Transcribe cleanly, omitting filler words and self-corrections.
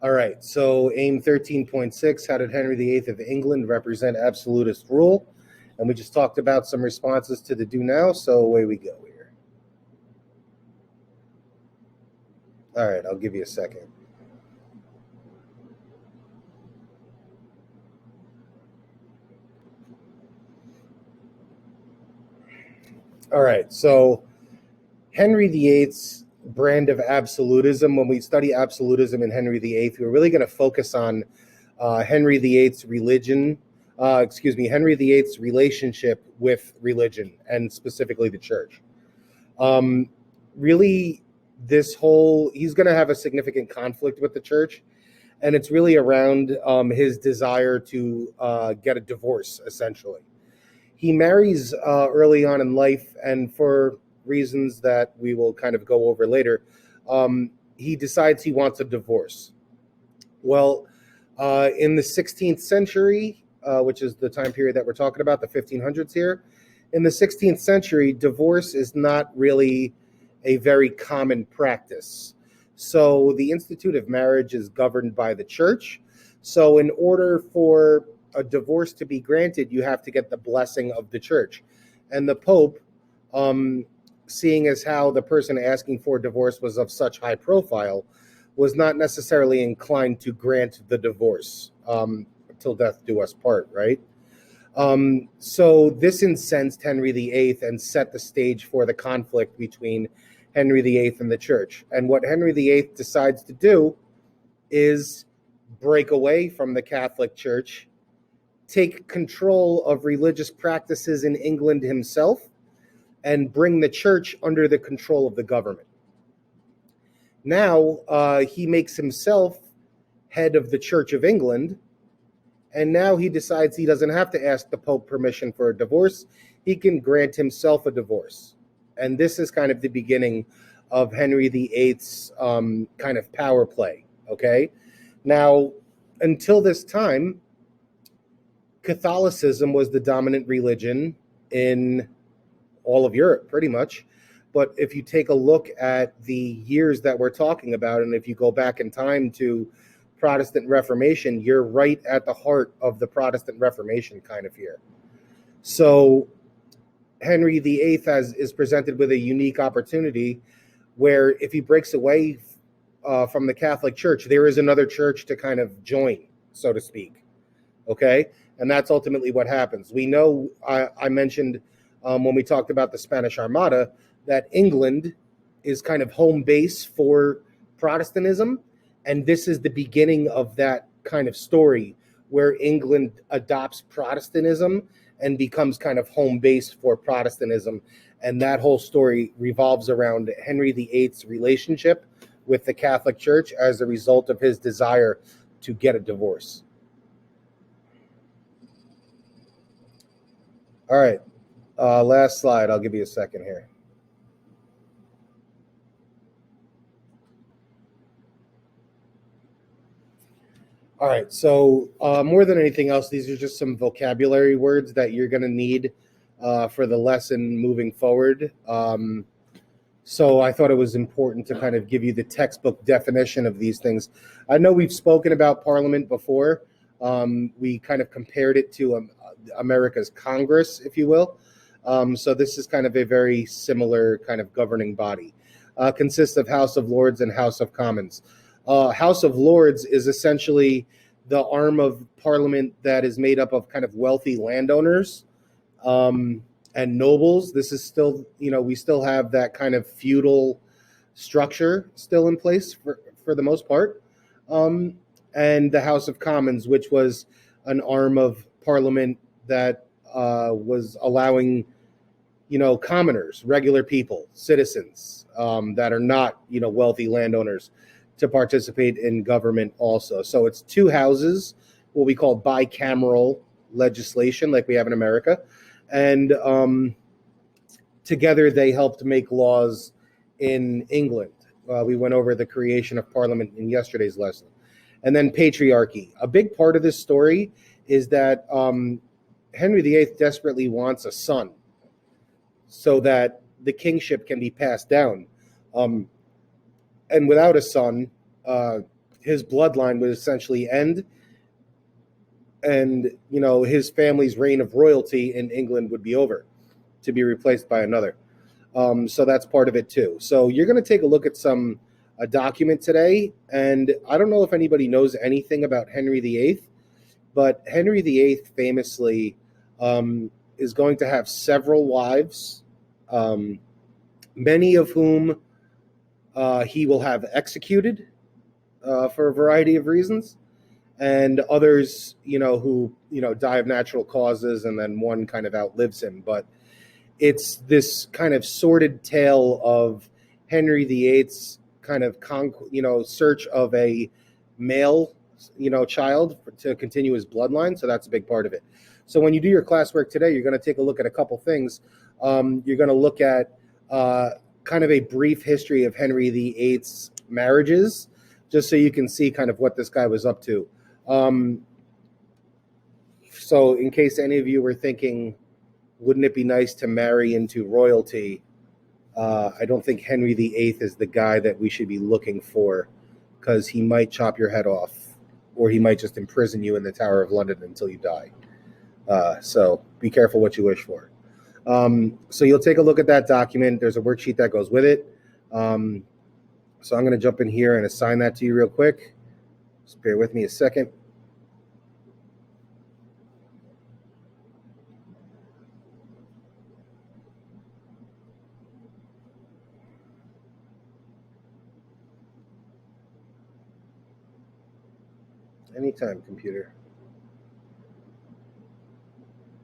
All right, so aim 13.6, how did Henry VIII of England represent absolutist rule? And we just talked about some responses to the do now, so away we go here. All right, I'll give you a second. All right, so Henry VIII's brand of absolutism, when we study absolutism in Henry VIII, we're really going to focus on Henry VIII's religion, Henry VIII's relationship with religion, and specifically the church. Really, he's going to have a significant conflict with the church, and it's really around his desire to get a divorce, essentially. He marries early on in life, and for reasons that we will kind of go over later, he decides he wants a divorce. Well, in the 16th century, which is the time period that we're talking about, the 1500s here, in the 16th century, divorce is not really a very common practice. So the institute of marriage is governed by the church. So in order for a divorce to be granted, you have to get the blessing of the church. And the Pope, seeing as how the person asking for divorce was of such high profile, was not necessarily inclined to grant the divorce, till death do us part, right? So this incensed Henry VIII and set the stage for the conflict between Henry VIII and the church. And what Henry VIII decides to do is break away from the Catholic Church, take control of religious practices in England himself, and bring the church under the control of the government. Now he makes himself head of the Church of England, and now he decides he doesn't have to ask the Pope permission for a divorce. He can grant himself a divorce. And this is kind of the beginning of Henry VIII's kind of power play, okay? Now, until this time, Catholicism was the dominant religion in all of Europe, pretty much. But if you take a look at the years that we're talking about, and if you go back in time to Protestant Reformation, you're right at the heart of the Protestant Reformation kind of here. So Henry VIII is presented with a unique opportunity where if he breaks away from the Catholic Church, there is another church to kind of join, so to speak. Okay? And that's ultimately what happens. We know, I mentioned when we talked about the Spanish Armada, that England is kind of home base for Protestantism. And this is the beginning of that kind of story where England adopts Protestantism and becomes kind of home base for Protestantism. And that whole story revolves around Henry VIII's relationship with the Catholic Church as a result of his desire to get a divorce. All right, last slide. I'll give you a second here. All right, so more than anything else, these are just some vocabulary words that you're going to need for the lesson moving forward. So I thought it was important to kind of give you the textbook definition of these things. I know we've spoken about Parliament before. We kind of compared it to America's Congress, if you will. So this is kind of a very similar kind of governing body. Consists of House of Lords and House of Commons. House of Lords is essentially the arm of Parliament that is made up of kind of wealthy landowners and nobles. This is still, we still have that kind of feudal structure still in place for the most part. And the House of Commons, which was an arm of Parliament that was allowing, commoners, regular people, citizens that are not, wealthy landowners to participate in government also. So it's two houses, what we call bicameral legislation, like we have in America. And together they helped make laws in England. We went over the creation of Parliament in yesterday's lesson. And then patriarchy. A big part of this story is that Henry VIII desperately wants a son so that the kingship can be passed down. And without a son, his bloodline would essentially end, and his family's reign of royalty in England would be over, to be replaced by another. So that's part of it too. So you're going to take a look at a document today, and I don't know if anybody knows anything about Henry VIII, but Henry VIII famously is going to have several wives, many of whom he will have executed for a variety of reasons, and others, who die of natural causes, and then one kind of outlives him. But it's this kind of sordid tale of Henry VIII's kind of search of a male child to continue his bloodline. So that's a big part of it. So when you do your classwork today, you're going to take a look at a couple things. You're going to look at kind of a brief history of Henry VIII's marriages, just so you can see kind of what this guy was up to. So in case any of you were thinking, wouldn't it be nice to marry into royalty? I don't think Henry VIII is the guy that we should be looking for, because he might chop your head off, or he might just imprison you in the Tower of London until you die. So be careful what you wish for. So you'll take a look at that document. There's a worksheet that goes with it. So I'm going to jump in here and assign that to you real quick. Just bear with me a second. Anytime, computer.